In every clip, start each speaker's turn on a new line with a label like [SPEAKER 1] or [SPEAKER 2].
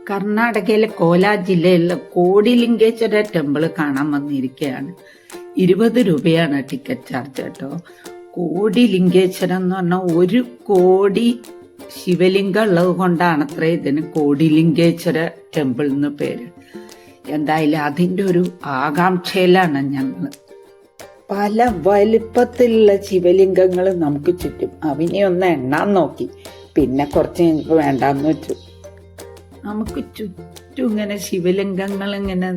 [SPEAKER 1] കർണാടകയിലെ കോലാർ ജില്ലയിലെ കോടിലിംഗേശ്വര ടെമ്പിൾ കാണാൻ വന്നിരിക്കുകയാണ്. 20 രൂപയാണ് ടിക്കറ്റ് ചാർജ് കേട്ടോ. കോടിലിംഗേശ്വരം എന്ന് പറഞ്ഞാൽ 1 കോടി ശിവലിംഗം ഉള്ളത് കൊണ്ടാണ് അത്ര ഇതിന് കോടിലിംഗേശ്വര ടെമ്പിൾ എന്ന് പേര്. എന്തായാലും അതിൻ്റെ ഒരു ആകാംക്ഷയിലാണ് ഞങ്ങൾ. പല വലിപ്പത്തിലുള്ള ശിവലിംഗങ്ങൾ നമുക്ക് ചുറ്റും. അവനെ ഒന്ന് എണ്ണാൻ നോക്കി, പിന്നെ കുറച്ച് ഞങ്ങൾക്ക് വേണ്ടാന്ന് വെച്ചു. നമുക്ക് ചുറ്റും ഇങ്ങനെ ശിവലിംഗങ്ങൾ ഇങ്ങനെ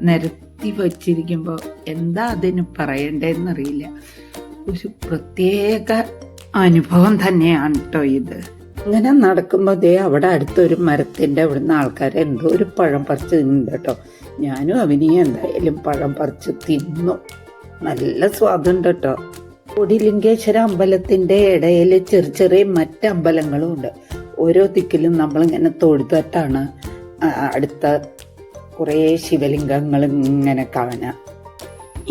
[SPEAKER 1] നിരത്തി വച്ചിരിക്കുമ്പോൾ എന്താ അതിന് പറയണ്ടേന്നറിയില്ല. ഒരു പ്രത്യേക അനുഭവം തന്നെയാണ് കേട്ടോ ഇത്. ഇങ്ങനെ നടക്കുമ്പോൾ ദേ അവിടെ അടുത്തൊരു മരത്തിൻ്റെ അവിടുന്ന് ആൾക്കാർ എന്തോ ഒരു പഴം പറിച്ച് തിന്നുന്നുണ്ട് കേട്ടോ. ഞാനും അവനെയും എന്തായാലും പഴം പറിച്ച് തിന്നു. നല്ല സ്വാദുണ്ട് കേട്ടോ. കോടിലിംഗേശ്വര അമ്പലത്തിൻ്റെ ഇടയിൽ ചെറിയ ചെറിയ മറ്റമ്പലങ്ങളും ഉണ്ട്. ഓരോ ദിക്കിലും നമ്മളിങ്ങനെ തൊഴുതിട്ടാണ് അടുത്ത കുറേ ശിവലിംഗങ്ങൾ ഇങ്ങനെ കാണുക.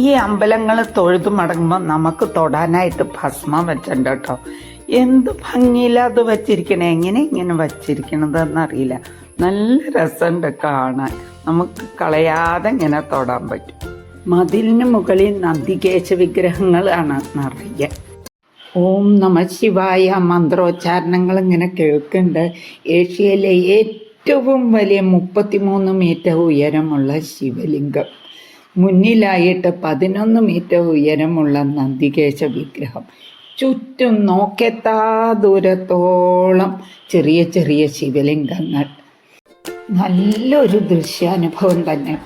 [SPEAKER 1] ഈ അമ്പലങ്ങൾ തൊഴുതു മടങ്ങുമ്പോൾ നമുക്ക് തൊടാനായിട്ട് ഭസ്മം വെച്ചിട്ടുണ്ട് കേട്ടോ. എന്ത് ഭംഗിയില്ല അത് വച്ചിരിക്കണേ, എങ്ങനെ ഇങ്ങനെ വച്ചിരിക്കണതെന്നറിയില്ല. നല്ല രസമുണ്ട് കാണാൻ. നമുക്ക് കളയാതെ ഇങ്ങനെ തൊടാൻ പറ്റും. മതിലിന് മുകളിൽ നന്ദികേശ വിഗ്രഹങ്ങളാണ് നിറയെ. ഓം നമ ശിവായ മന്ത്രോച്ചാരണങ്ങൾ ഇങ്ങനെ കേൾക്കുന്നുണ്ട്. ഏഷ്യയിലെ ഏറ്റവും വലിയ 33 മീറ്റർ ഉയരമുള്ള ശിവലിംഗം, മുന്നിലായിട്ട് 11 മീറ്റർ ഉയരമുള്ള നന്ദികേശ വിഗ്രഹം, ചുറ്റും നോക്കെത്താ ദൂരത്തോളം ചെറിയ ചെറിയ ശിവലിംഗങ്ങൾ. നല്ലൊരു ദൃശ്യാനുഭവം തന്നെ.